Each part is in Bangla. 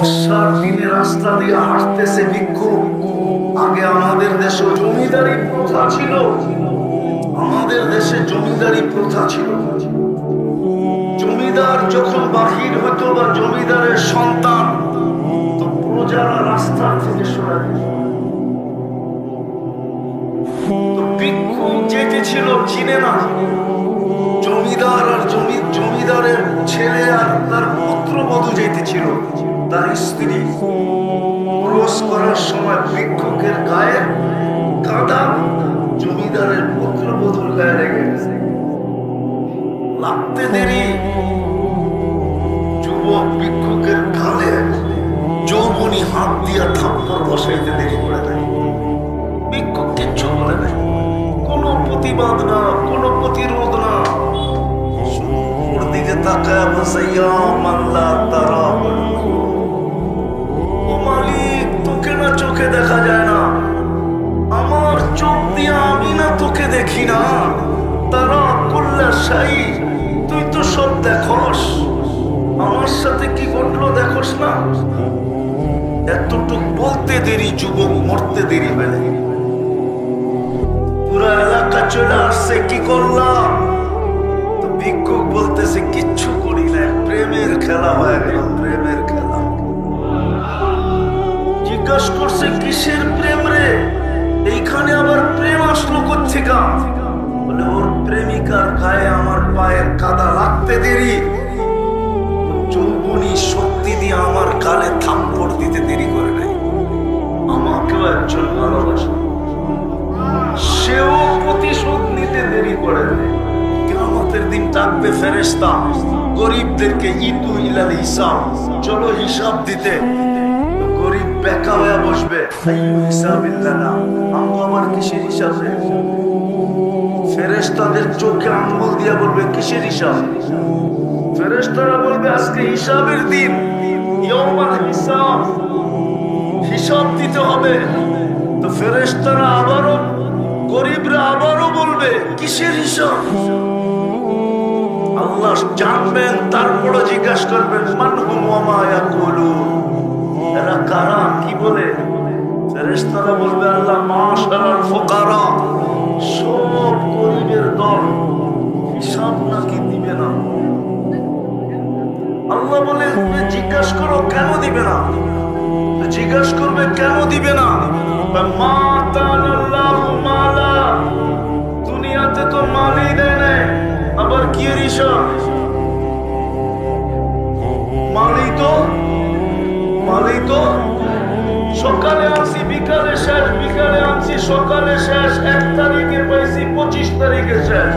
বর্ষার দিনে রাস্তা দিয়ে হাঁটতেছে ভিক্ষুক। আগে আমাদের দেশে জমিদারি প্রথা ছিল, আমাদের দেশে জমিদারি প্রথা ছিল। জমিদার যখন বাহির হতো বা জমিদারের সন্তান, তো প্রজারা রাস্তা থেকে সরে যেত। তো ভিক্ষুক যেতে ছিল চিনে না, জমিদার আর জমিদারের ছেলে আর তার পুত্রবধূ যেতে ছিল, তার স্ত্রী। ক্রস করার সময় ভিক্ষুকের গায়ে কাদা জমিদারের পুত্রবধূর গায়ে লেগে গেছে। লাগতে দেরি, যুবক ভিক্ষুকের গালে যৌবনী হাত দিয়া থাপ্পড় বসাইতে দেরি করে দেয়। ভিক্ষুক কিচ্ছু বলে নাই, কোনো প্রতিবাদ না, কোনো প্রতিরোধ না। ওর দিকে তাকায় বসাইয়া মাল্লা তারা, ও মালিক তোকে না চোখে দেখা যায় না, আমার চোখ দিয়ে আমি না তোকে দেখি না, তারা কুল্লা শাই, তুই তো সব দেখোস, আমার সাথে কি ঘটলো দেখোস না। এতটুক বলতে দেরি, যুবক মরতে দেরি হয় না। পুরা এলাকা চলে আসছে, কি করলাম? তো ভিক্ষুক বলতেছে কিচ্ছু করি না, প্রেমের খেলা হয়ে গেল, প্রেমের খেলা। জিজ্ঞাসা করছে কিসের প্রেম রে, এইখানে আবার প্রেম আসলো কোত্থেকে? বলে ওর প্রেমিকার গায়ে আমার পায়ের কাদা লাগতে দেরি, যৌবনী শক্তি দিয়ে আমার গালে থাপ্পড় দিতে দেরি করে নাই। আমাকেও একজন ভালোবাসে, সেও প্রতিশোধ নিতে দেরি করে নাই। কিয়ামতের দিন ডাকবে ফেরেশতা গরিবদেরকে, ইদু ইলাল হিসাব, চলো হিসাব দিতে। গরিব বেকা হয়ে বসবে, হিসাবিল্লানা, আমগো আমার কিসের হিসাবে? ফেরেশতাদের চোখে আঙ্গুল দিয়া বলবে কিসের হিসাব? ফেরেশতারা বলবে আজকে হিসাবের দিন, ইয়াউমাল হিসাব, হিসাব দিতে হবে। তো ফেরেশতারা আবারও, গরিবরা আবারও বলবে কিসের হিসাব? আল্লাহ জানবেন, তারপরে জিজ্ঞাসা করবেন মান হুম ওয়া মা ইয়াকুলুন, এরা কারা, কি বলে? ফেরেশতারা বলবে আল্লাহ মাশারাল ফুকারা, সব গরিবের দল, হিসাব নাকি দিবে না। আল্লাহ বলে জিজ্ঞাসা করো কেন দিবে না? জিজ্ঞাসা করবে কেন দিবে না? মা তানাল্লাহু মালা, দুনিয়াতে তো মালই দেয় না, আবার কি এর হিসাব? মালই তো সকালে আনছি বিকালে শেষ, বিকালে আনছি সকালে শেষ, 1 তারিখে পাইছি 25 তারিখে শেষ।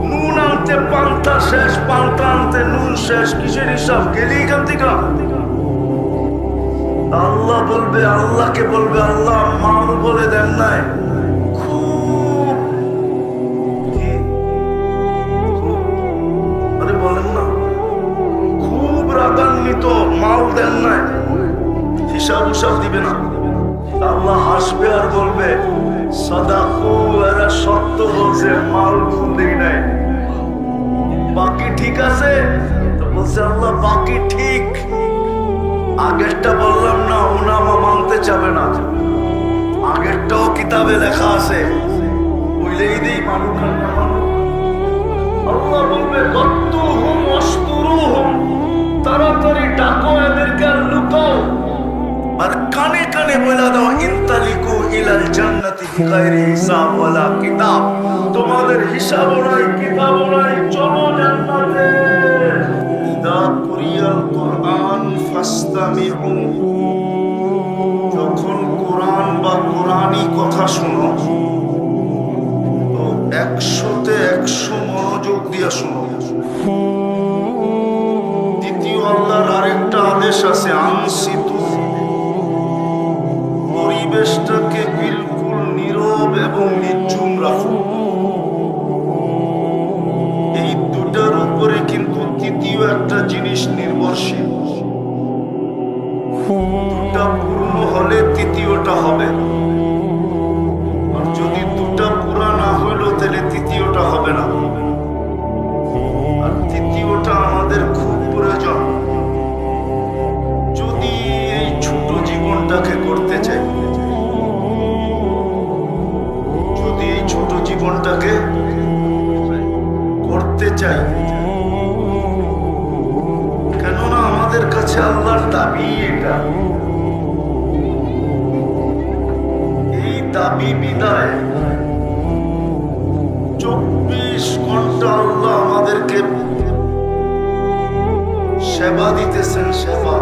নুন আনতে পান্তা শেষ, পান্তা আনতে নুন শেষ, কিসের হিসাব? গেলি এখান থেকে। আল্লাহ বলবে, আল্লাহকে বলবে আল্লাহ মাল বলে দেন নাই, খুব আরে বলেন না, খুব রাগান্বিত, মাল দেন নাই, হিসাব হিসাব দিবে না। আল্লাহ হাসবে আর বলবে সাদাকু, এরা সত্য বলছে, মাল ভুল দেই নাই। বাকি ঠিক আছে? তো বলছে আল্লাহ বাকি ঠিক, আগেরটা বললাম না, ওনামা মানতে চাবে না, আগেরটাও কিতাবে লেখা আছে, বুঝলেই দেই মানুষ। আল্লাহ বলবে গত্তুহুম ওয়াসতুরুহুম, তাড়াতাড়ি ডাকো এদেরকে আর লুকাও, আর কানে কানে বলে দাও ইনতালিকু ইলাল জান্নাতি বিগাইরি হিসাব ওয়ালা কিতাব, তোমাদের হিসাবও নাই কিতাবও নাই, চলো জান্নাতে। ইদা কুরিয়াল কুরআন ফাসতামিউ, যখন কোরআন বা কোরআনী কথা শোনো তো 100তে 100 মনোযোগ দিয়া শোনো। দ্বিতীয় আল্লাহর আরেকটা আদেশ আছে, আনসিতু, পরিবেশটাকে বিলকুল নীরব এবং নিঝুম রাখো। এই দুটার উপরে কিন্তু তৃতীয় একটা জিনিস নির্ভরশীল, দুটা পূর্ণ হলে তৃতীয়টা হবে, আর যদি দুটা পুরা না হইল তাহলে তৃতীয়টা হবে না। আর তৃতীয়টা আমাদের খুব প্রয়োজন। দাবি এটা, এই দাবি বিদায় 24 ঘন্টা আল্লাহ আমাদেরকে সেবা দিতেছেন, সেবা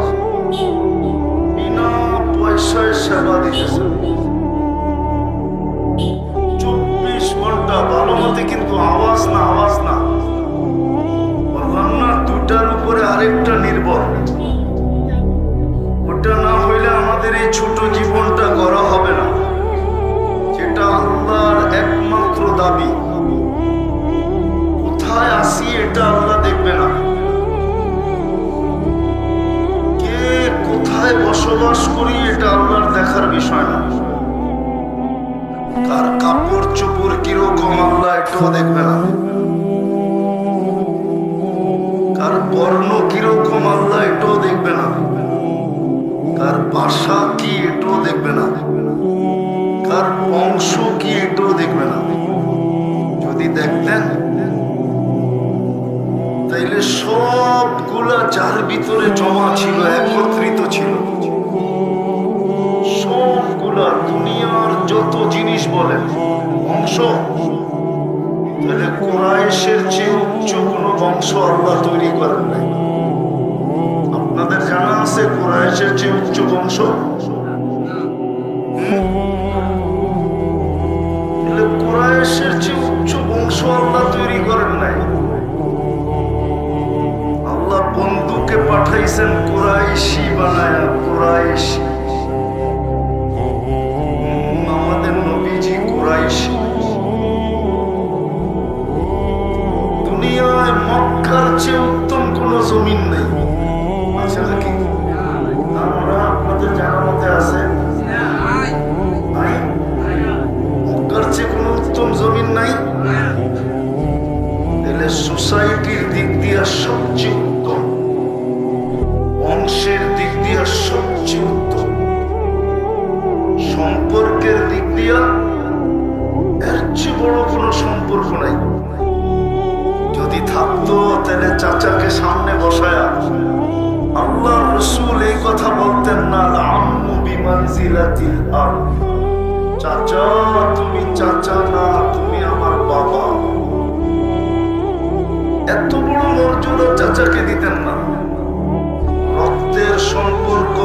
বিনা পয়সায় সেবা দিতেছেন 24 ঘন্টা। ভালো মতে কিন্তু আওয়াজ না, আওয়াজ না, বললাম না দুটার উপরে আরেকটা নির্ভর। ওটা না হইলে আমাদের এই ছোট জীবনটা গড়া হবে না, যেটা আল্লাহর একমাত্র দাবি। কোথায় আসি এটা আল্লাহ দেখবে না, কে কোথায় বসবাস করি এটা আল্লাহর দেখার বিষয় না, কার কাপড় চোপড় কিরকম আল্লাহ এটাও দেখবে না, কার বর্ণ কিরকম আল্লাহ এটাও দেখবে না, কার ভাষা কি এটাও দেখবে না, কার বংশ কি এটাও দেখবে না। যদি দেখতেন তাইলে সবগুলা যার ভিতরে জমা ছিল, একত্রিত ছিল, সবগুলা দুনিয়ার যত জিনিস বলেন বংশ, তাহলে কুরাইশের চেয়ে উচ্চ কোন বংশ আল্লাহ তৈরি করেন নাই। আপনাদের জানা আছে কুরাইশের চেয়ে উচ্চ বংশ? কুরাইশের চেয়ে উচ্চ বংশ আল্লাহ তৈরি করেন নাই। আল্লাহ বন্ধুকে পাঠাইছেন কুরাইশি বানায়া, কুরাইশি। আমাদের নবীজি কুরাইশি। দুনিয়ায় মক্কার চেয়ে উত্তম কোন জমিন নেই, আছে নাকি? আমরা আপনাদের জানা মতে আছে নাই? মক্কার চেয়ে কোন উত্তম জমিন নাই। তাহলে সোসাইটির দিক দিয়ে সবচেয়ে উত্তম, বংশের দিক দিয়ে সবচেয়ে উত্তম, সম্পর্কের দিক দিয়া এর চেয়ে বড় কোন সম্পর্ক নাই। যদি থাকতো তাহলে চাচাকে সামনে বসায়া আল্লাহ রসুল এই কথা বলতেন না, আম্মু বিমানজিলাতিল আব, চাচা তুমি চাচা না, তুমি আমার বাবা। এত বড় মর্যাদা চাচাকে দিতেন না। রক্তের সম্পর্ক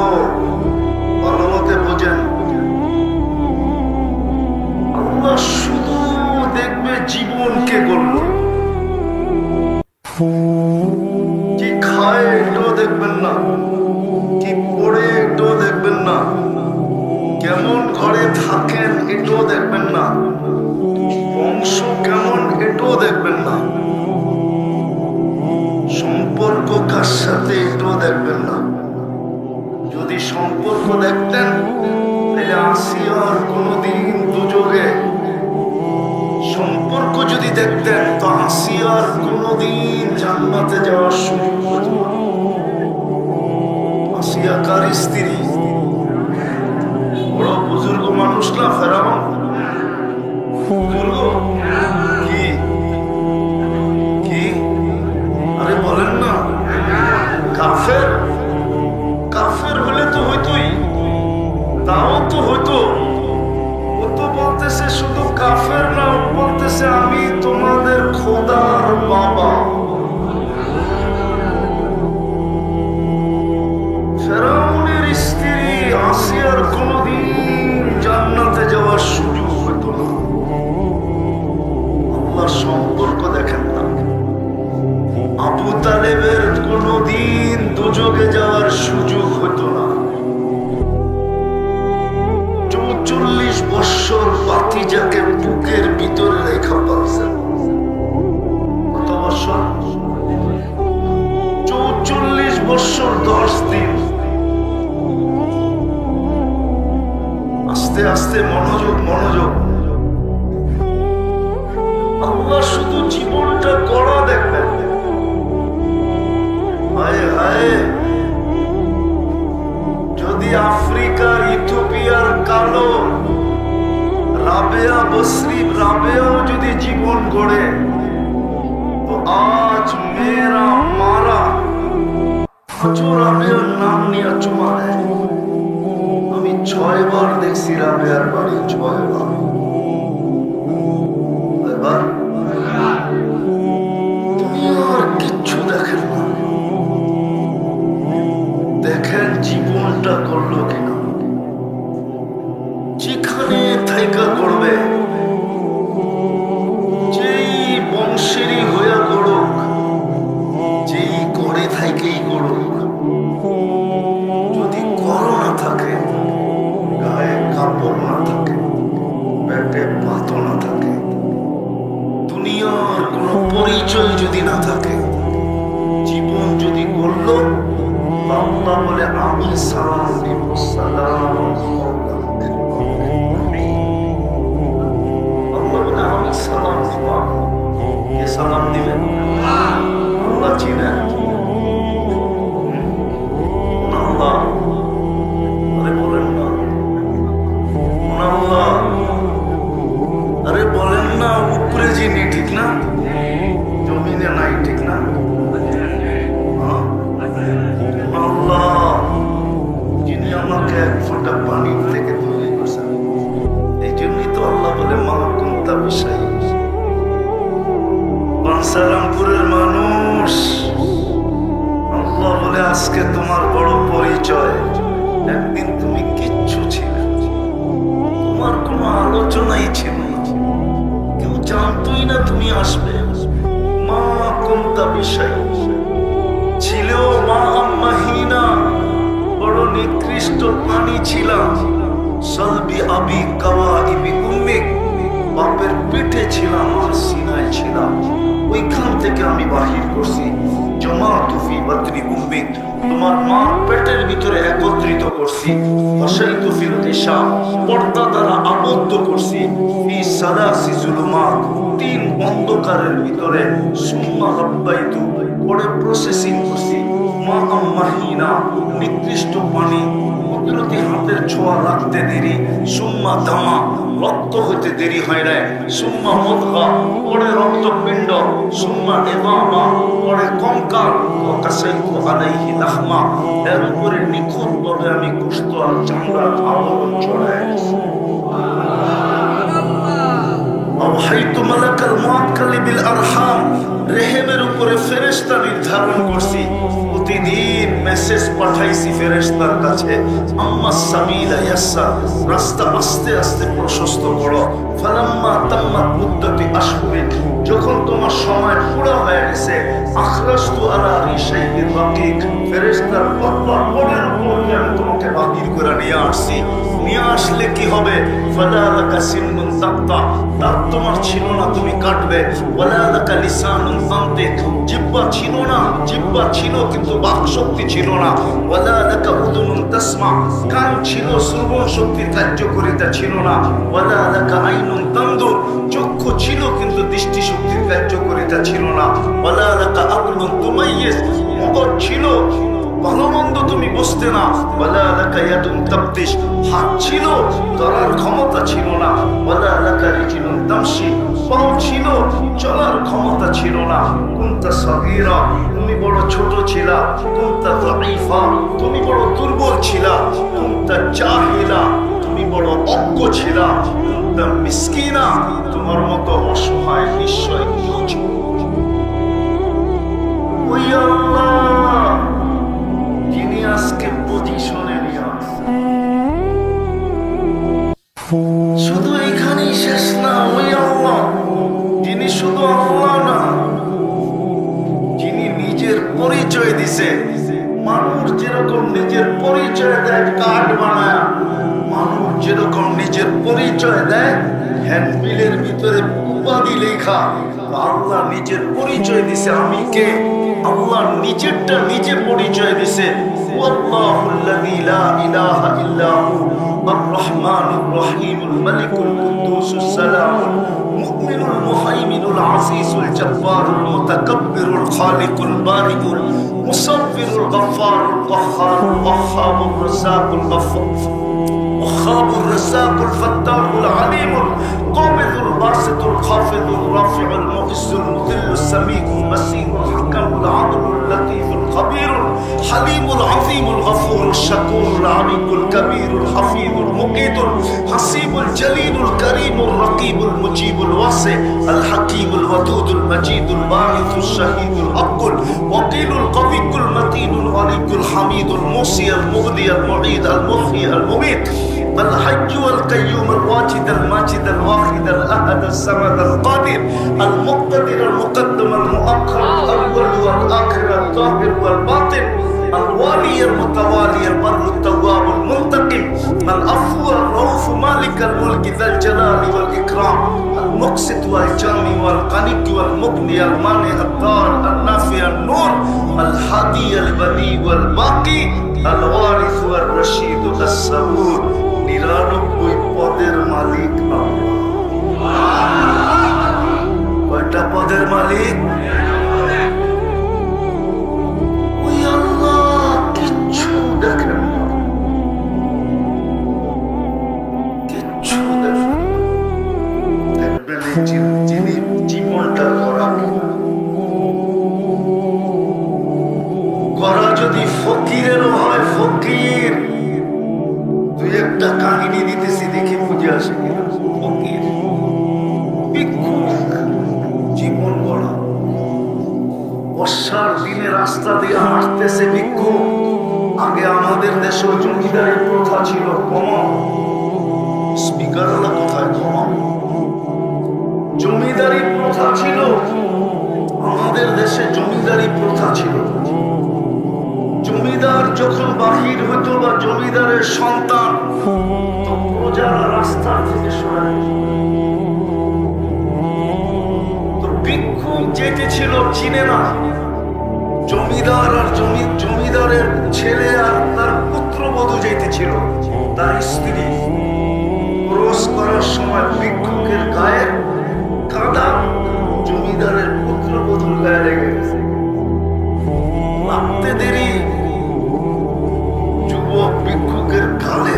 ভালো মতে বোঝেন। আল্লাহ শুধু দেখবে জীবনকে গড়ল, কি খায় এটাও দেখবেন না, কি পড়ে এটাও দেখবেন না, কেমন ঘরে থাকেন এটাও দেখবেন না, বংশ কেমন এটাও দেখবেন না, সম্পর্ক কার সাথে এটাও দেখবেন না। যদি সম্পর্ক দেখতেন তাহলে আসিয়ার কোনদিন দুযোগে, সম্পর্ক যদি দেখতেন তো আসিয়ার কোনদিন জান্নাতে যাওয়ার সুযোগ হতো না। আসিয়া কার স্ত্রী? বড় বুজুর্গ মানুষ না ফেরাউন? বুজুর্গ কি কি আরে বলেন না, কাফের। কাফের হলে তো হইতোই, তাও তো হইতো। ও তো বলতেছে শুধু কাফের না, ও বলতেছে আমি তোমাদের খোদার বাবা। ফেরাউনের স্ত্রী আসিয়ার কোনদিন জান্নাতে যাওয়ার সুযোগ হতো না। আল্লাহ সম্পর্ক দেখেন না। আবু তালেবের কোনদিন দুযোগে যাওয়ার সুযোগ হতো না। 44 বৎসর ভাতিজাকে বুকের ভিতরে রেখা পাচ্ছেন। কত বৎসর? 44 বৎসর 10 দিন। আস্তে আস্তে মনোযোগ, মনোযোগ। আল্লাহ শুধু জীবনটা গড়া দেখবেন। হায় হায়, যদি আফ্রিকার ইথিওপিয়ার কালো রাবেয়া বসরি, রাবেয়াও যদি জীবন গড়ে, তো আজ মেয়েরা মারা প্রচুর রাবেয়ার নাম নিয়ে চুমা দেয়। আমি 6 বার দেখছি রাবেয়ার বাড়ি, 6 বার। এবার তুমি আর কিচ্ছু দেখেন না, দেখেন জীবনটা করলো কিনা। যেখানে থাইকা করবে, যেই বংশেরই হইয়া করুক, যেই করে থাইকেই করুক, যদি করো না থাকে, গায়ে কাপড় না থাকে, পেটে ভাতও না থাকে, দুনিয়ার কোনো পরিচয় যদি না থাকে, জীবন যদি করলো, আল্লাহ বলে আমি সালাম দিব, সালাম সালাম দিবা। কে সালাম দিবেন? আল্লাহ চিনেন। আল্লাহ, আরে বলেন না আল্লাহ, আরে বলেন না উপরে যিনি, ঠিক না? জমিনে নাই, ঠিক না? আল্লাহ যিনি আমাকে এক ফোঁটা পানির থেকে তৈরি করছেন, এই জন্যই তো আল্লাহ বলে মা কুন্তা বিষয়। বানসারামপুরের মানুষ, আল্লাহ বলে আজকে তোমার বড় পরিচয়। একদিন তুমি কিচ্ছু ছিলে, তোমার কোনো আলোচনাই ছিল না, কেউ জানতোই না তুমি আসবে। মা কুন্তা বিষয় ছিল, মা আম্মাহিনা, বড় নিকৃষ্ট প্রাণী ছিলাম। সলবি আবি কাওয়াইবি উম্মিক, বাপের পেটে ছিলাম আর সিনায় ছিলাম, ওইখান থেকে আমি বাহির করছি। জমাতু ফি বাতনি উম্মিক, তোমার মার পেটের ভিতরে একত্রিত করছি। ওয়াশাইতু ফিল ইশা, পর্দা দ্বারা আবদ্ধ করছি। ফি সালাসি জুলুমাত, 3 অন্ধকারের ভিতরে। সুম্মা রাব্বাইতু, পরে প্রসেসিং করছি। মা আম্মাহিনা, নিকৃষ্ট পানি, কুদরতি হাতের ছোঁয়া লাগতে দেরি। সুম্মা দামা, রক্ত হইতে দেরি হয় না। সুম্মা মুদগা, পরে রক্তপিণ্ড। সুম্মা ইদামা, পরে কঙ্কাল। ওয়াকাসাইতু আলাইহি লাহমা, এর উপরে নিখুঁতভাবে আমি গোশত আর চামড়ার আবরণ ছড়ায় দিয়েছি। আওহাইতু মালাকাল মুআক্কালি বিল আরহাম, রেহেমের উপরে ফেরেশতা নির্ধারণ করছি। প্রতিদিন মেসেজ পাঠাইছি ফেরেশতার কাছে, আম্মা সাবিলা ইয়াসসার, রাস্তা আস্তে আস্তে প্রশস্ত করো। ফালাম্মা তাম্মাত মুদ্দাতি আশহুরিন, যখন তোমার সময় পুরো হয়ে গেছে, আখরাজতু আলা রিশাইহির রাকিক, ফেরেশতার পর্দার পরের উপর আমি তোমাকে বাহির করে নিয়ে আসছি। নিয়ে আসলে কি হবে? ফালা লাকা সিন্নুন তাক্তা, দাঁত তোমার ছিল না, তুমি কাটবে। ওয়ালা লাকা লিসানুন তানতিক, জিহ্বা ছিল না, জিহ্বা ছিল কিন্তু বাক শক্তি ছিল না। ওয়ালা লাকা উদুনুন তাসমা, কান ছিল, শ্রবণ শক্তির কার্যকারিতা ছিল না। ওয়ালা লাকা আইনুন তানদুর, চক্ষু ছিল কিন্তু দৃষ্টি শক্তির কার্যকারিতা ছিল না। ওয়ালা লাকা আকলুন তুমাইয়িজ, মগজ ছিল, ভালো মন্দ তুমি বুঝতে না। ওয়ালা লাকা ইয়াদুন তাবতিশ, হাত ছিল, ধরার ক্ষমতা ছিল না। ওয়ালা লাকা রিজলুন তামশি, পাও ছিল, চলার ক্ষমতা ছিল না। কুনতা সাগীরা, তুমি বড় ছোট ছিলা। কুনতা যায়ীফা, তুমি বড় দুর্বল ছিলা। কুনতা জাহিলা, তুমি বড় অজ্ঞ ছিলা। কুনতা মিসকিনা, তোমার মতো অসহায় নিশ্চয় কেউ ছিল। ওই আল্লাহ যিনি আজকে পজিশনে নিয়ে আসছেন, শুধু এখানেই শেষ না। ওই আল্লাহ যিনি শুধু আল্লাহ না, যিনি নিজের পরিচয় দিছে। মানুষ যেরকম নিজের পরিচয় দেয় কার্ড বানায়, মানুষ যেরকম নিজের পরিচয় দেয় হ্যান্ডবিলের ভিতরে উপাধি লেখা, আল্লাহ নিজের পরিচয় দিছে আমি কে। আল্লাহ নিজেরটা নিজে পরিচয় দিছে। আল্লাহুল্লাযী লা ইলাহা ইল্লা হু আর-রহমানুর রহিমুল মালিকুল কুদ্দুসুস সালামুল মুমিনুল মুহাইমিনুল আজিজুল জব্বারুল মুতাকাব্বিরুল খালিকুল বারিকুল মুসাব্বিরুল গফফারুল কাহ্হারুল ওয়াহ্হাবুর রাজ্জাকুল গফফার وخاب الرزاق الفتاح العليم القابض الباسط الخافض الرافع المعز المذل السميع البصير الحكم العدل اللطيف الخبير الحليم العظيم الغفور الشكور العميق الكبير الحفيظ المقيت الحسيب الجليل الكريم الرقيب المجيب الواسع الحكيم الودود المجيد الباعث الشهيد الحق الوكيل القوي المتين الولي الحميد الموصي المبدي المعيد المحيي المميت الحي والقيوم الواجد الماجد الواحد الأحد الصمد القادر المقتدر المقدم المؤخر الأول والآخر الظاهر والباطن الوالي المتوالي البر التواب المنتقم العفو الرؤوف مالك الملك ذا الجلال والإكرام المقسط والجامع والغني والمغني المانع الضار النافع النور الهادي البديع والباقي الوارث والرشيد الصبور নিরানব্বই পদের মালিক কয়টা পদের মালিক? ওই আল্লাহ কিচ্ছু দেখেন না, কিচ্ছু দেখেন। দেখবেন যিনি জীবনটা করা যদি ফকিরেরও হয়, ফকির দুই একটা কাহিনী দিতেছি দেখি বুঝে আসে কিনা। ফকির ভিক্ষুক জীবন গড়া, বর্ষার দিনে রাস্তা দিয়ে হাঁটতেছে ভিক্ষুক। আগে আমাদের দেশে জমিদারি প্রথা ছিল, কমাও স্পিকার কোথায়, কমাও। জমিদারি প্রথা ছিল আমাদের দেশে, জমিদারি প্রথা ছিল। জমিদার যখন বাহির হতো বা জমিদারের সন্তান, তো প্রজারা রাস্তা থেকে সরে। তো ভিক্ষুক যেতে ছিল চিনে না, জমিদার আর জমিদারের ছেলে আর তার পুত্রবধূ যেতে ছিল, তার স্ত্রী। ক্রস করার সময় ভিক্ষুকের গায়ে কাদা জমিদারের পুত্রবধূর গায়ে লেগে গেছে। লাগতে দেরি, যুবক ভিক্ষুকের গালে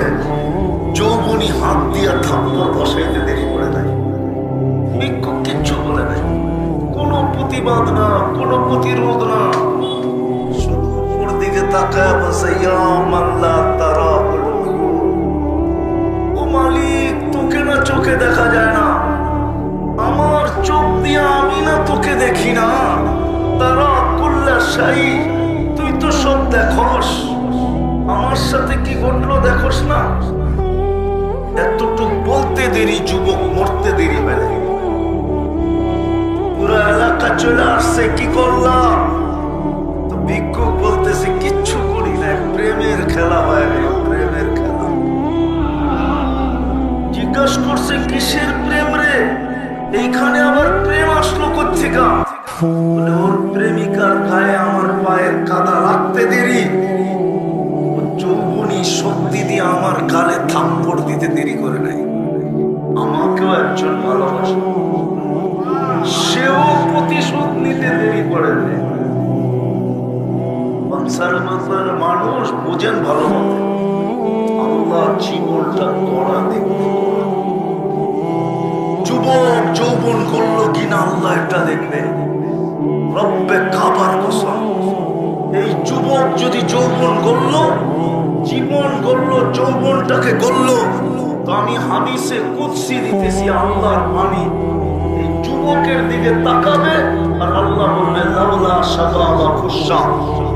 যৌবনী হাত দিয়া থাপ্পড় বসাইতে দেরি করে দেয়। ভিক্ষুক কিচ্ছু বলে নাই, কোনো প্রতিবাদ না, কোনো প্রতিরোধ না, শুধু উপর দিকে তাকায় বসে, ইয়া মাল্লা তারা, ও মালিক তোকে না চোখে দেখা যায় না, আমার চোখ দিয়ে আমি না তোকে দেখি না, তারা কুল্লা শাহী, তুই তো সব দেখোস, আমার সাথে কি ঘটলো দেখোস না। এতটুক বলতে দেরি, যুবক মরতে দেরি বেলা। পুরা এলাকা চলে আসছে, কি করলাম? তো ভিক্ষুক বলতেছে কিচ্ছু করি না, প্রেমের খেলা হয়ে গেল, প্রেমের খেলা। জিজ্ঞাসা করছে কিসের প্রেম রে, এইখানে আবার প্রেম আসলো কোত্থেকে? বলে ওর প্রেমিকার গায়ে আমার পায়ের কাদা লাগতে দেরি, যৌবনী শক্তি দিয়ে আমার গালে থাপ্পড় দিতে দেরি করে নাই। আমাকেও একজন ভালোবাসে, সেও প্রতিশোধ নিতে দেরি করে নেই। মানুষ বোঝেন ভালো মতো, আল্লাহ জীবনটা গড়া দেখবে। যুবক যৌবন করলো কিনা আল্লাহ এটা দেখবে। রব্বে কাবার কসম, এই যুবক যদি যৌবন করলো, জীবন গড়লো, যৌবনটাকে গড়লো, তো আমি হাদিসে কুদসি দিতেছি, আল্লাহর বাণী। এই যুবকের দিকে তাকাবে আর আল্লাহ বলবে, লাউলা শাবাবা খুশা,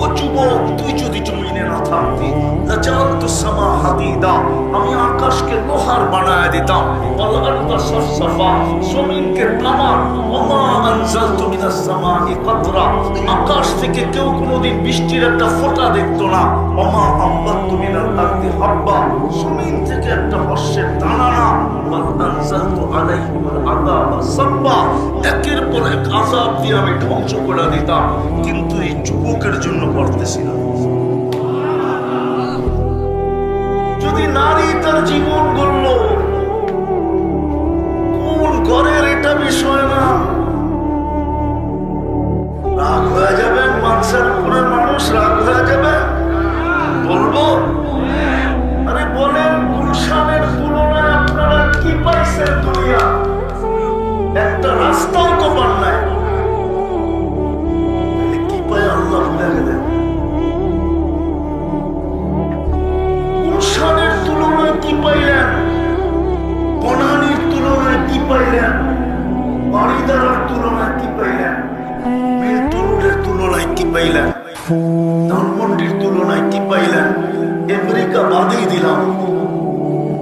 ও যুবক তুই যদি জমিনে না থাকতি, লাজালতু সামা হাদিদা, আমি আকাশকে লোহার বানায় দিতাম, ওয়াল আরদা সাফসাফা, জমিনকে তামা, ওমা আনজালতু মিনাস সামাই কাতরা, আকাশ থেকে কেউ কোনোদিন বৃষ্টির একটা ফোঁটা দেখতো না, ওমা আম্বাতু মিনাল আরদি হাব্বা, জমিন থেকে একটা বর্ষের দানা না, ওয়াল আনজালতু আলাইহিল আযাবা সাব্বা, একের পর এক আযাব দিয়ে আমি ধ্বংস করে দিতাম, কিন্তু এই যুবকের জন্য করতেছি না। যদি নারী তার জীবন গড়ল, কোন ঘরের এটা বিষয় না, রাগ হয়ে যাবে, মানুষের উপরে মানুষ রাগ হয়ে যাবে, বলবো আরে বলেন গুলশানে দুনিয়াটা বাদেই দিলাম,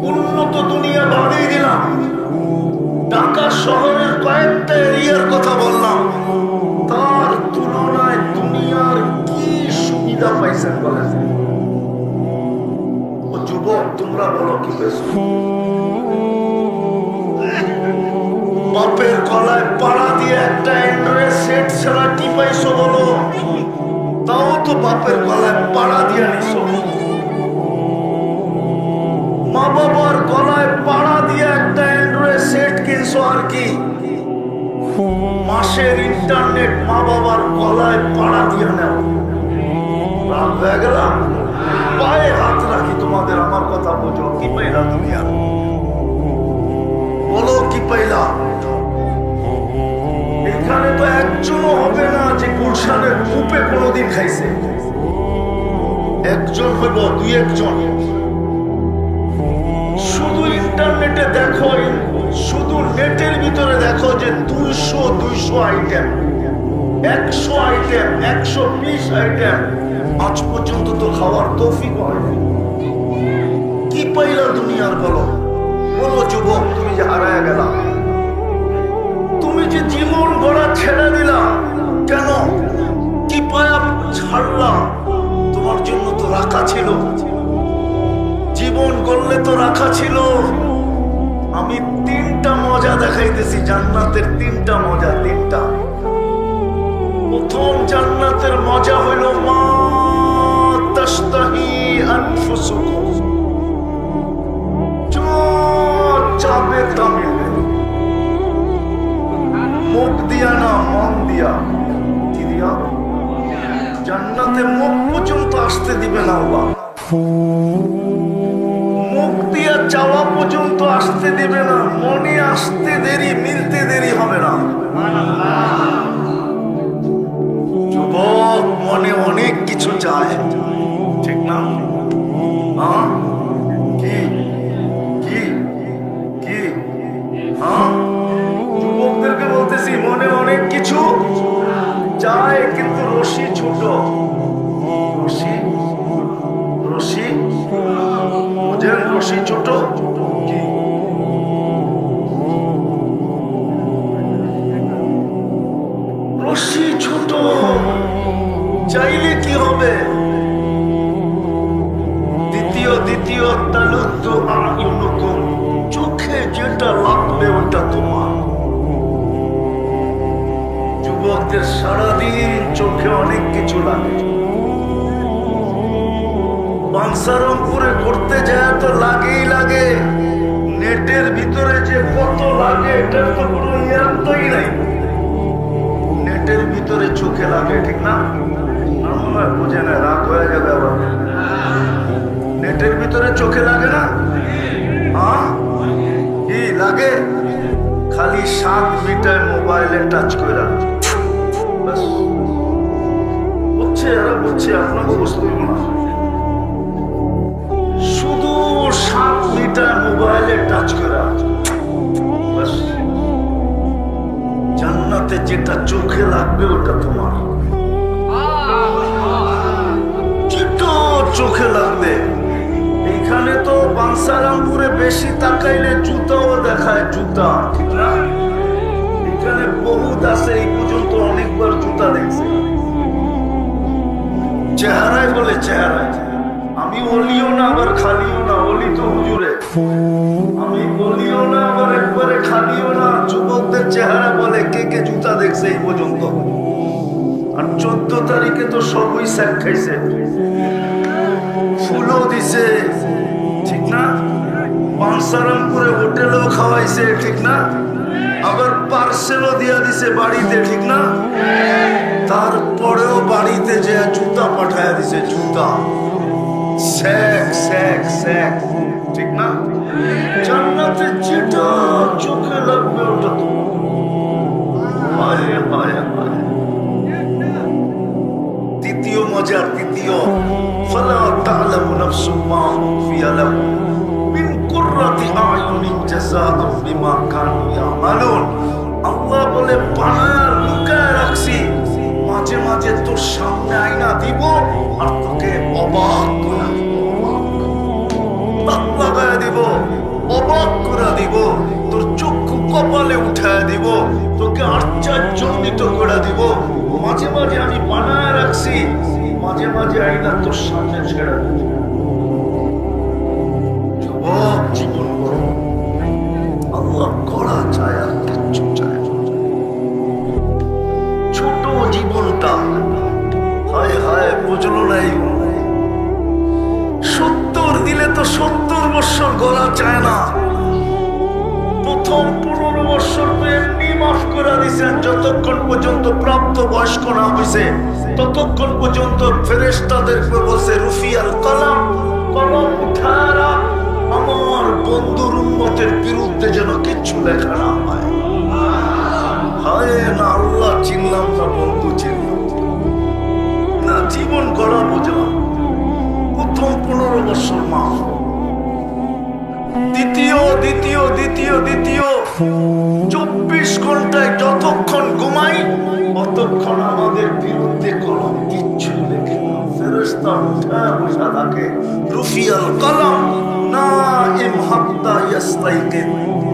উন্নত দুনিয়া বাদেই দিলাম, ঢাকা শহরের কয়েকটা এরিয়ার কথা বললাম, তার তুলনায় দুনিয়ার কি সুবিধা পাইছেন বলেন? ও যুবক, তোমরা বলো কি পেয়েছো? বাপের গলায় পাড়া দিয়ে একটা অ্যান্ড্রয়েড সেট ছাড়া কি পাইছো বলো? তাও তো বাপের গলায় পাড়া দিয়ে নিছো। মা বাবার গলায় পাড়া দিয়ে একটা অ্যান্ড্রয়েড সেট কিনছো, আর কি? মাসের ইন্টারনেট মা বাবার গলায় পাড়া দিয়ে নাও। রাগ হয়ে গেলাম, পায়ে হাত রাখি তোমাদের, আমার কথা বোঝো। কি পাইলা দুনিয়া? বলো কি পাইলা? এখানে তো একজনও হবে না যে গুলশানের কূপে কোনোদিন খাইছে। একজন হইব, দুই একজন। শুধু ইন্টারনেটে দেখো, শুধু নেটের ভিতরে দেখো যে 200 আইটেম, 100 আইটেম, 120 আইটেম। আজ পর্যন্ত তো খাওয়ার তৌফিক হয়। কি পাইলা দুনিয়ার? বলো বলো যুবক, তুমি যে হারায় গেলা, তুমি যে জীবন গড়া ছেড়ে দিলা, কেন? কি পায়া ছাড়লা? তোমার জন্য তো রাখা ছিল, জীবন গড়লে তো রাখা ছিল। আমি 3টা মজা দেখাইতেছি, জান্নাতের 3টা মজা, 3টা। প্রথম জান্নাতের মজা হইল মা তাশতাহি আনফুসুকুম, চাবে তা মিলবে। মুখ দিয়া না, মন দিয়া। কি দিয়া? জান্নাতে মুখ পর্যন্ত আসতে দিবে না আল্লাহ। মুখ দিয়া চাওয়া পর্যন্ত আসতে দিবে না, মনে আসতে দেরি, মিলতে দেরি হবে না। যুবক, মনে অনেক কিছু চায়, ঠিক না? কি কি কি? যুবকদেরকে বলতেছি, মনে অনেক কিছু চায়, কিন্তু রশি ছোট। রশি রশি বুঝেন? রশি ছোট। কি? রশি ছোট, চাইলে কি হবে? দ্বিতীয় তালুদ্দু আ'ইনুকুম, চোখে যেটা লাগবে ওটা তোমার। যুবকদের সারাদিন চোখে অনেক কিছু লাগে। বাঞ্ছারামপুরে করতে যায় তো লাগেই লাগে, নেটের ভিতরে যে কত লাগে এটার তো কোনো ইয়ান্তই নাই। নেটের ভিতরে চোখে লাগে, ঠিক না? আমরা বুঝে না, রাগ হয়ে যাবে আবার। নেটের ভিতরে চোখে লাগে না? কি লাগে? খালি 7 মিটার মোবাইলে টাচ করে বুঝছে, এরা বুঝছে, আপনাকে বুঝতে হবে না। শুধু 7 মিটার মোবাইলে টাচ করে। জান্নাতে যেটা চোখে লাগবে ওটা তোমার, যেটা চোখে লাগবে। এখানে তো বাঞ্ছারামপুরে বেশি তাকাইলে জুতাও দেখায়, জুতা, ঠিক না? এখানে বহুত আছে, এই পর্যন্ত অনেকবার জুতা দেখছে। চেহারায় বলে, চেহারায়। আমি অলিও না আবার খালিও না, অলি তো হুজুরে। আমি বলিও না আবার একবারে খালিও না। যুবকদের চেহারা বলে কে কে জুতা দেখছে এই পর্যন্ত। আর 14 তারিখে তো সবই স্যাক খাইছে, ফুলও দিছে, ঠিক না? বাঞ্ছারামপুরে হোটেলও খাওয়াইছে, ঠিক না? আবার পার্সেলও দিয়া দিছে বাড়িতে, ঠিক না? তারপরেও বাড়িতে যে জুতা পাঠায় দিছে, জুতা, স্যাক স্যাক স্যাক, ঠিক না? জান্নাতে যেটা চোখে লাগবে ওটা তো। দ্বিতীয় মজার, দ্বিতীয়, ফালা তা'লামু নাফসুম মা উখফিয়া লাহুম মিন কুররাতি আ'য়ুনিন জাযাআন বিমা কানু ইয়ামালুন। আল্লাহ বলে, বানার লুকায় রাখছি, মাঝে মাঝে তোর সামনে আইনা দিব আর তোকে অবাক করে দিব। আশ্চর্যজনিত করে দিব। মাঝে মাঝে আমি বানায় রাখছি, মাঝে মাঝে আইনা তোর সামনে ছেড়ে দেব। যুবক জীবন করো, আল্লাহ করা চায় আর কিচ্ছু চায়। ছোট জীবনটা হায় হায় বুঝলো নাই। 70 দিলে তো 70 বছর গলা চায় না। প্রথম 15 বছর তো এমনি মাফ করে দিয়েছেন, যতক্ষণ পর্যন্ত প্রাপ্ত বয়স্ক না হয়েছে ততক্ষণ পর্যন্ত ফেরেশতাদেরকে বলছে রুফিয়াল কলম, কলম উঠারা, আমার বন্ধুর উম্মতের বিরুদ্ধে যেন কিচ্ছু লেখা না হয়। হায় না আল্লাহ চিনলাম না, বন্ধু চিনলাম না, জীবন গড়া বুঝলাম। প্রথম 15 বছর মাফ, দ্বিতীয় 24 ঘন্টায় যতক্ষণ ঘুমাই ততক্ষণ আমাদের বিরুদ্ধে কলম কিচ্ছু লেখে না। ফেরেশতা উঠা বসা থাকে, রুফিয়াল কলম নাইম হাত্তা ইয়াস্তাইকিন।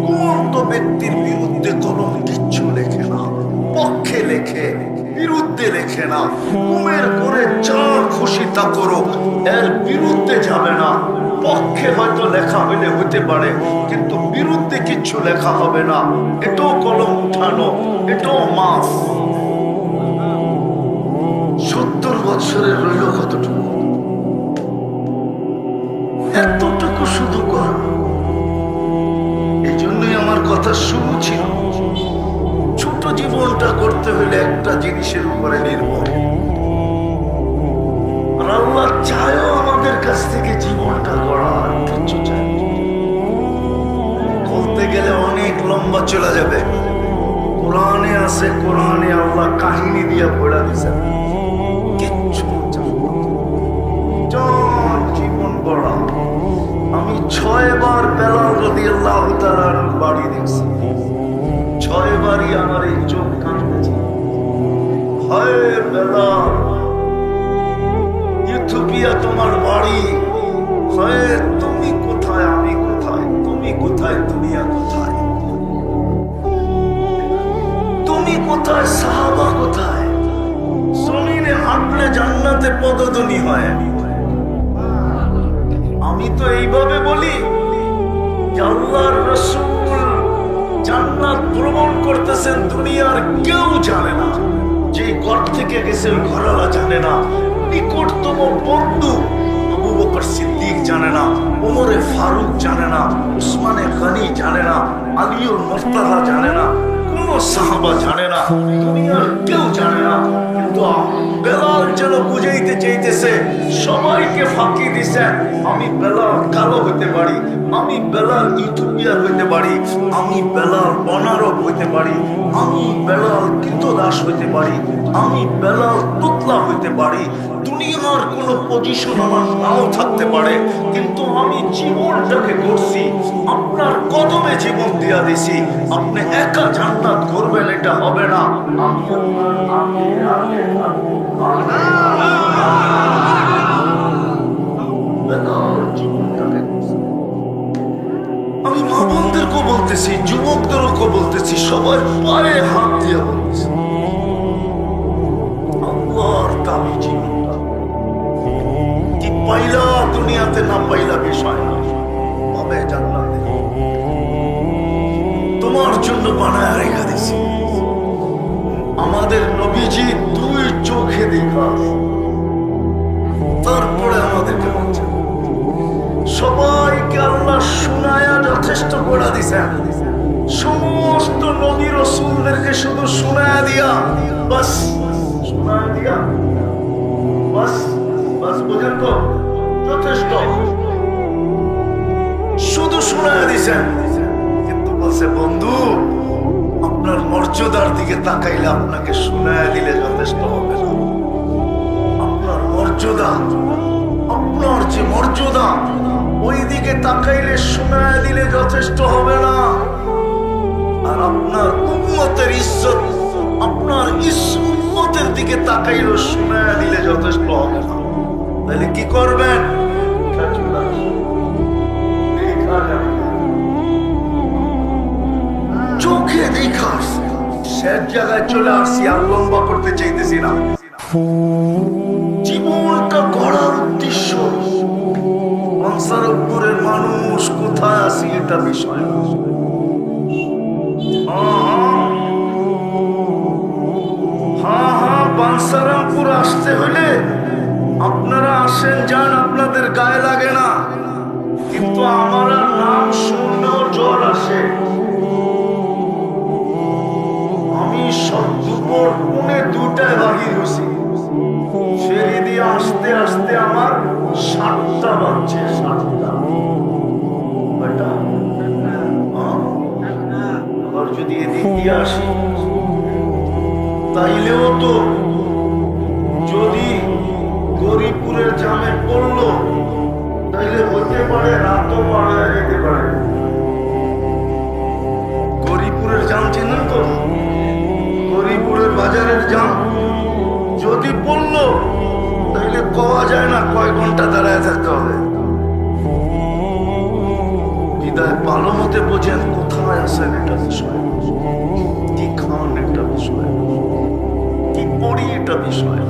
ঘুমন্ত ব্যক্তির বিরুদ্ধে কলম কিচ্ছু লেখে না, পক্ষে লেখে, বিরুদ্ধে লেখে না। ঘুমের করে যা খুশি তা করো, এর বিরুদ্ধে যাবে না। পক্ষে হয়তো লেখা হইলে হতে পারে, কিন্তু বিরুদ্ধে কিচ্ছু লেখা হবে না। এটাও কলম উঠানো, এটাও মাফ। 70 বছরের রইল কতটুকু? এতটুকু শুধু কর। এই জন্যই আমার কথা শুরু ছিল, ছোট জীবনটা করতে হলে একটা জিনিসের উপরে নির্ভর। আর আল্লাহ চায়ও আমাদের কাছ থেকে জীবনটা গড়ার কিচ্ছু চায়। বলতে গেলে অনেক লম্বা চলে যাবে। কোরআনে আছে, কোরআনে আল্লাহ কাহিনী দিয়ে পড়া দিয়েছেন। কিচ্ছু জীবন গড়া। আমি 6 বার বেলাল রাদিয়াল্লাহু তাআলার বাড়ি দেখছি, 6 বারই আমার এই চোখ কাঁদতেছে। হায় বেলাল, ইথিওপিয়া তোমার বাড়ি, হায় তুমি কোথায় আমি কোথায়, তুমি কোথায় দুনিয়া কোথায়, তুমি কোথায় সাহাবা কোথায়। জমিনে হাঁটলে জান্নাতে পদধ্বনি হয়। আমি তো এইভাবে বলি, আল্লাহর রাসূল জান্নাত ভ্রমণ করতেছেন, দুনিয়ার কেউ জানে না। যে ঘর থেকে গেছে ওই ঘরওয়ালা জানে না, নিকটতম বন্ধু আবু বকর সিদ্দিক জানে না, ওমরে ফারুক জানে না, উসমানে গনি জানে না, আলীউল মুর্তজা জানে না, কোন সাহাবা জানে না, দুনিয়ার কেউ জানে না। কিন্তু বেলাল যেন বুঝাইতে চাইতেছে, সবাইকে ফাঁকি দিছে। আমি বেলাল কালো হইতে পারি, আমি বেলাল ইথিওপিয়ার হইতে পারি, আমি বেলাল অনারব হইতে পারি, আমি বেলাল কৃতদাস হইতে পারি, আমি বেলাল তুতলা হইতে পারি। দুনিয়ার কোন পজিশন আমার নাও থাকতে পারে, কিন্তু আমি জীবনটাকে করছি, আপনার কদমে জীবন দিয়া দিছি। আপনি একা জান্নাত করবেন এটা হবে না। আমি মা বোনদেরকেও বলতেছি, যুবকদেরকেও বলতেছি, সবার পায়ে হাত দিয়ে বলতেছি, আল্লাহর দামি জীবনটা কি পাইলা দুনিয়াতে, না পাইলা বিষয় না, পাবে জান্নাতে। তোমার জন্য বানায় রেখা দিছি। আমাদের নবীজি 2 চোখে দেখা, তারপরে আমাদেরকে বলছেন। সবাইকে আল্লাহ শুনায়া যথেষ্ট করে দিছেন। সমস্ত নবী রাসূলদেরকে শুধু শুনায়া দিয়া, বাস শুনায়া দিয়া, বাস বাস বুঝেন তো, যথেষ্ট। শুধু শুনায়া দিছেন, কিন্তু বলছে বন্ধু আপনার মর্যাদার দিকে তাকাইলে আপনাকে শুনায়া দিলে যথেষ্ট হবে না। আপনার মর্যাদা, আপনার যে মর্যাদা, ওই দিকে তাকাইলে শুনায়া দিলে যথেষ্ট হবে না। আর আপনার উম্মতের ইজ্জত, আপনার উম্মতের দিকে তাকাইলে শুনায়া দিলে যথেষ্ট হবে না। তাহলে কি করবেন? চোখে দেখা সে জায়গায় চলে আসছি, আর লম্বা করতে চাইতেছি না। জীবনটা গড়ার উদ্দেশ্য বানসারামপুরের মানুষ কোথায় আসি এটা বিষয় না। বানসারামপুর আসতে হইলে আপনারা আসেন যান, আপনাদের গায়ে লাগে না, কিন্তু আমার নাম শুনলেও জ্বর আসে। আমি সব দুপুর 1:30 বাহির হয়েছি, ফেরি দিয়ে আসতে আসতে আমার 7টা বাজছে। 7টা আবার যদি এদিক দিয়ে আসি তাইলেও তো যদি গরিপুরের জামে পড়লো তাইলে হতে পারে রাতও পারে যেতে পারে। গরিপুরের জাম চেনেন তো? গরিপুরের বাজারের জাম যদি পড়লো তাইলে কওয়া যায় না কয় ঘন্টা দাঁড়ায় থাকতে হবে। বিদায় ভালো মতে বোঝেন কোথায় আসেন এটা বিষয়, কি খান একটা বিষয়, কি পড়ি এটা বিষয়,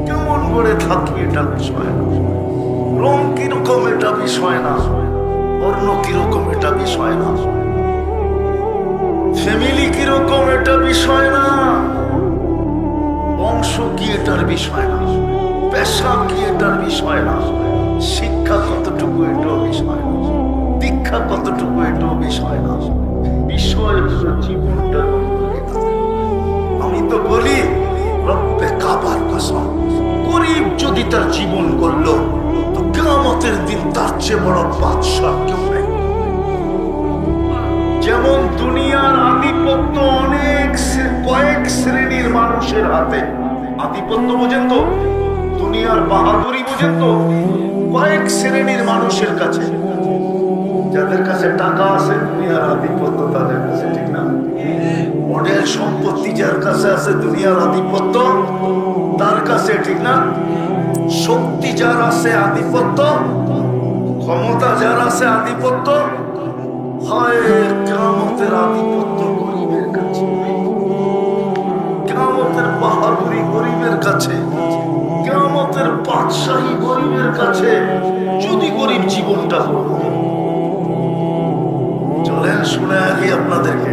কেমন করে থাকি এটা বিষয় না, রং কিরকম এটা বিষয় না, বর্ণ কিরকম এটা বিষয় না, ফ্যামিলি কিরকম এটা বিষয় না, বংশ কি এটার বিষয় না, পেশা কি এটার বিষয় না, শিক্ষা কতটুকু এটাও বিষয় না, দীক্ষা কতটুকু এটাও বিষয় না, বিষয় হলো জীবনটা। আমি তো বলি রব্বে কাবার কসম, গরিব যদি তার জীবন করলো তো কিয়ামতের দিন তার চেয়ে বড় বাদশা কেউ নেই। যেমন দুনিয়ার আধিপত্য অনেক কয়েক শ্রেণীর মানুষের হাতে, আধিপত্য বোঝেন তো, দুনিয়ার বাহাদুরি বোঝেন তো, কয়েক শ্রেণীর মানুষের কাছে। যাদের কাছে টাকা আছে দুনিয়ার আধিপত্য তাদের কাছে, ঠিক না? মডেল সম্পত্তি যার কাছে আছে দুনিয়ার আধিপত্য তার কাছে, ঠিক না? শক্তি যার আছে আধিপত্য, ক্ষমতা যার আছে আধিপত্য, হয় কিয়ামতের আধিপত্য গরিবের কাছে, কিয়ামতের বাহাদুরি গরিবের কাছে, কিয়ামতের বাদশাহী গরিবের কাছে, যদি গরিব জীবনটা হলো। চলেন শুনে আগে আপনাদেরকে,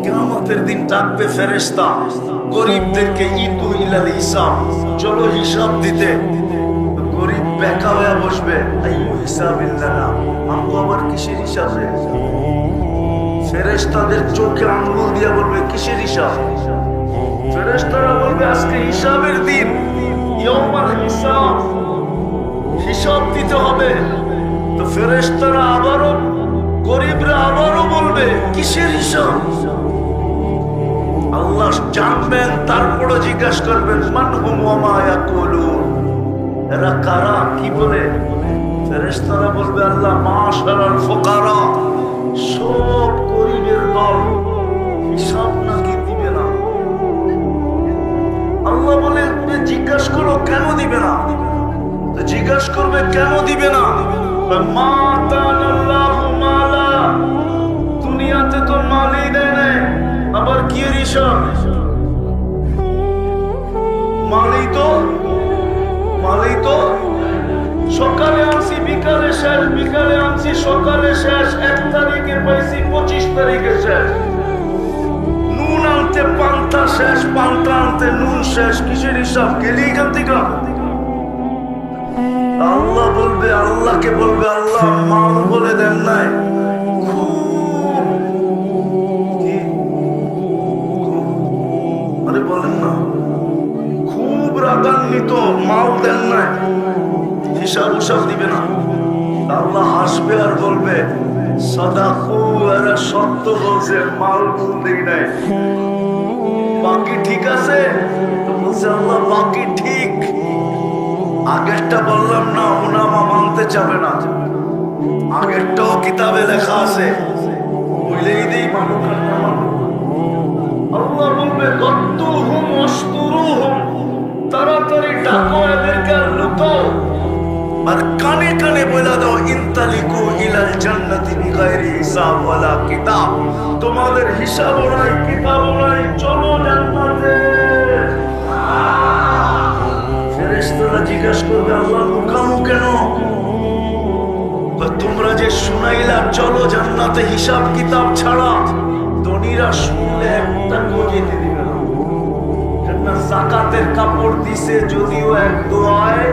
কিয়ামতের দিন ডাকবে ফেরেশতা গরিবদেরকে, ইতু ইলাল হিসাব, চলো হিসাব দিতে। গরিব বেকা হয়ে বসবে, আইয়ু হিসাবিল্লাহ, আমগো আবার কিসের হিসাব রে? ফেরেশতাদের চোখে আঙ্গুল দিয়া বলবে কিসের হিসাব? ফেরেশতারা বলবে আজকে হিসাবের দিন, ইয়াউমাল হিসাব, হিসাব দিতে হবে। তো ফেরেশতারা আবারও, গরিবরা আবারও বলবে কিসের হিসাব? আল্লাহ জানবেন, তারপরে জিজ্ঞাসা করবেন মান হুম ওয়া মা ইয়াকুলুন, এরা কারা, কি বলে? ফেরেশতারা বলবে আল্লাহ মাশারাল ফুকারা, সব গরিবের দল, হিসাব নাকি দিবে না? আল্লাহ বলে জিজ্ঞাসা করো কেন দিবে না? তো জিজ্ঞাসা করবে কেন দিবে না? মা তানাল্লাহু মালা, দুনিয়াতে তো মালই দেয় না, আবার কি এর হিসাব? মালই তো সকালে আনছি বিকালে শেষ, বিকালে আনছি সকালে শেষ, 1 তারিখে পাইছি 25 তারিখে শেষ। নুন আনতে পান্তা শেষ, পান্তা আনতে নুন শেষ, কিসের হিসাব? গেলি এখান থেকে। আল্লাহ বলবে, আল্লাহকে বলবে আল্লাহ মাল বলে দেন নাই, আরে বলেন না, খুব রাগান্বিত, মাল দেন নাই, হিসাব উসাব দিবে না। আল্লাহ হাসবে আর বলবে সাদাকু, এরা সত্য বলছে, মাল ভুল দেই নাই, বাকি ঠিক আছে? তো বলছে আল্লাহ বাকি ঠিক, আগেরটা বললাম না, ওনামা মানতে চাবে না, আগেরটাও কিতাবে লেখা আছে, বুঝলেই দেই মানুষ আর না মানুষ। আল্লাহ বলবে গত্তুহুম ওয়াসতুরুহুম, তাড়াতাড়ি ডাকো এদেরকে আর লুকাও, আর কানে কানে বলে দাও ইন ইনতালিকু ইলাল জান্নাতি বিগাইরি হিসাব ওয়ালা কিতাব, তোমাদের হিসাব নাই কিতাব নাই, চলো জান্নাতে। ফেরেশতারা জিজ্ঞাসা করবে আল্লাহ মুকামু কেন? তোমরা যে শুনাইলা চলো জান্নাতে হিসাব কিতাব ছাড়া, ধনীরা শুনলে একটা যেতে দিবে না। কেননা যাকাতের কাপড় দিছে যদিও এক দোয়ায়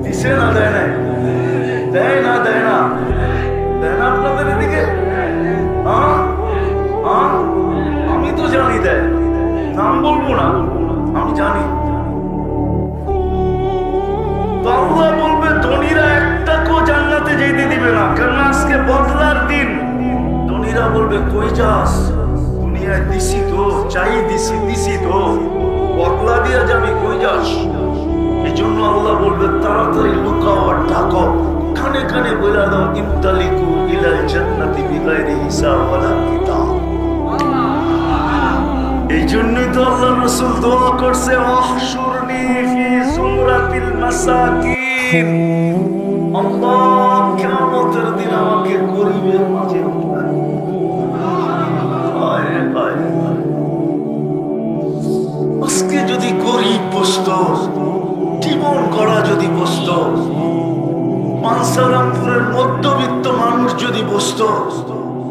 দিছে না, দেয় নাই, দেয় না, দেয় না, দেয় না আপনাদের এদিকে? আমি তো জানি দেয়, নাম বলবো না, আমি জানি। আল্লাহ বলবে ধনীরা একটা কো জান্নাতে যেতে দিবে না, কারণ আজকে বদলার দিন। ধনীরা বলবে কই যাস, দুনিয়ায় দিছি তো, চাই দিছি তো, বদলা দিয়া যাবি, কই যাস? এই জন্য আল্লাহ বলবে তাড়াতাড়ি লুকাও আর ঢাকো, কানে কানে বলে দাও ইনতালিকু ইলাল জান্নাতি বিগাইরি হিসাব ওয়ালা কিতাব। এই জন্যই তো আল্লাহ রাসূল দোয়া করছে ওয়াহশুরনি ফি যুমরাতিল মাসাকিন, আল্লাহ কিয়ামতের দিন আমাকে গরিবের মাঝে উঠায়। আজকে যদি গরিব বসতো, জীবন গড়া যদি বসতো, মানসারামপুরের মধ্যবিত্ত মানুষ যদি বসতো,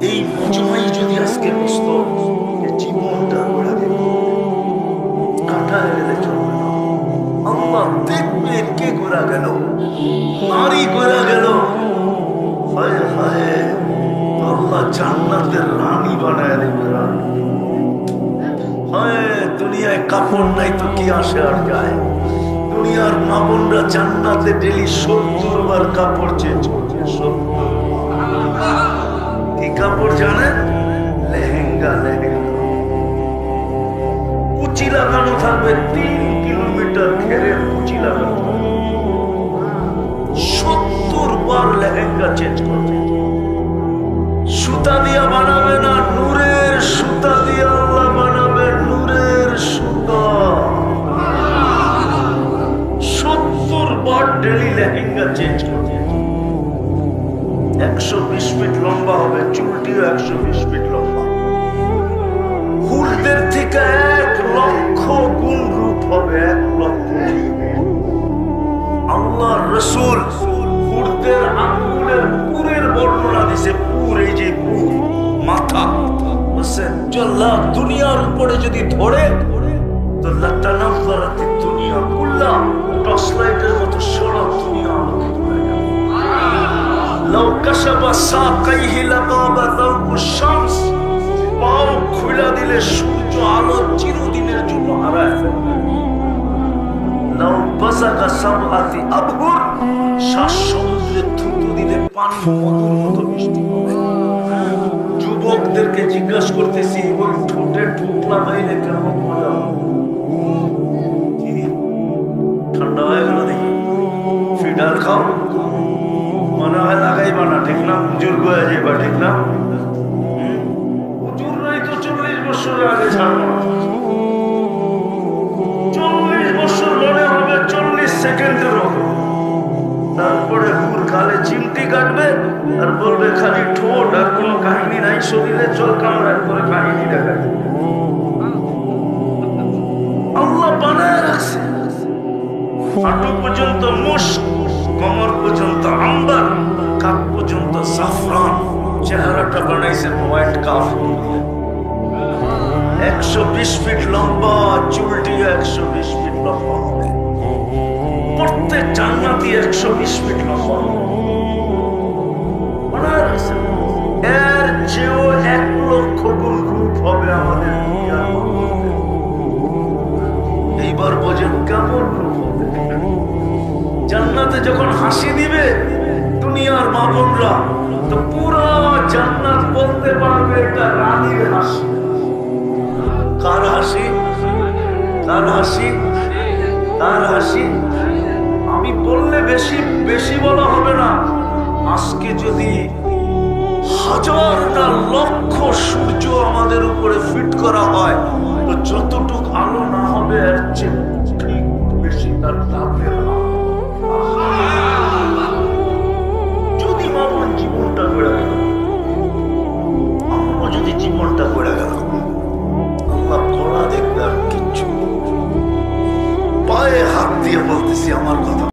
এই মজমাই যদি আজকে বসতো, জীবনটা গড়া দিত, কাটা গেলে চলবে না। আল্লাহ দেখবে কে গোড়া গেল, নারী গোড়া গেল, হায় হায় আল্লাহ জান্নাতের রানী বানায় দেবে। হায় দুনিয়ায় কাপড় নাই তো কি আসে আর যায়? দুনিয়ার মা বোনরা জান্নাতে ডেলি 70 বার কাপড় চেঞ্জ করছে। 70 কি কাপড় জানেন? লেহেঙ্গা। কুচি লাগানো থাকবে, 3 কিলোমিটার ঘেরে কুচি লাগানো থাকবে, 70 বার লেহেঙ্গা চেঞ্জ করবে। সুতা দিয়া বানাবে না, নূরের সুতা দিয়া আল্লাহ বানাবে, নূরের সুতা। 70 বার ডেলি লেহেঙ্গা চেঞ্জ করবে। 120 ফিট লম্বা হবে, চুলটিও 120 ফিট লম্বা। হুরদের থেকে 1 লক্ষ গুণ রূপ হবে, 1 লক্ষ। আল্লাহ রাসূল হুরদের আঙ্গুলের পুরের বর্ণনা দিছে। পুর, এই যে পুর, মাথা, বুঝছেন? আল্লাহ দুনিয়ার উপরে যদি ধরে তো লাতানাফারাতি দুনিয়া কুল্লা, টর্চ লাইটের মতো সারা দুনিয়া আলোকিত হয়ে যাবে। লাউ কাশাবা সাকাইহি লাগাবা দাউকুশ শামস, পাও খুলে দিলে সূর্য আলো চিরদিনের জন্য হারায় ফেলবে। লাউ বাসাকা সাবআতি আবহুর, 7 সমুদ্রে থুতু দিলে পানি মধুর মতো মিষ্টি হবে। যুবকদেরকে জিজ্ঞাসা করতেছি, ওই ঠোঁটে ঠোঁট লাগাইলে কেমন মজা হবে? ঠান্ডা হয়ে গেল দেখি, ফিডার খাও, মনে হয় লাগাইবা না, ঠিক না? বুজুর্গ হয়ে যাইবা, ঠিক না? বুজুর্গই তো 40 বছরের আগে ছাড়বো না। 40 বছর মনে হবে 40 সেকেন্ডের হবে। তারপরে হুর গালে চিমটি কাটবে আর বলবে খালি ঠোঁট, আর কোনো কাহিনী নাই শরীরে, চল কামড়ায় করে কাহিনী দেখা। আল্লাহ বানায় রাখছে, হাঁটু পর্যন্ত মুস্ক, কোমর পর্যন্ত আম্বার, কাপ পর্যন্ত জাফরান, চেহারাটা বানাইছে হোয়াইট কাফ। 120 ফিট লম্বা, চুলটি 120 ফিট লম্বা হবে। প্রত্যেক জান্নাতি 120 ফিট লম্বা হবে। এর চেয়েও 1 লক্ষ গুণ রূপ হবে আমাদের দুনিয়ার মানুষদের। এইবার বোঝেন কেমন রূপ হবে। জান্নাতে যখন হাসি দিবে দুনিয়ার মা বোনরা, তো পুরো জান্নাত বলতে পারবে এটা রানীর হাসি। কার হাসি? কার হাসি? কার হাসি? আমি বললে বেশি বেশি বলা হবে না। আজকে যদি 1000 না লক্ষ সূর্য আমাদের উপরে ফিট করা হয়, তো যতটুক আলো না হবে এর চেয়ে ঠিক বেশি তার লাভের না। যদি মামুন জীবনটা বেড়ে গেল, আমরাও যদি জীবনটা বেড়ে গেল, আল্লাহ গলা দেখবে আর কিচ্ছু। পায়ে হাত দিয়ে বলতেছি আমার কথা।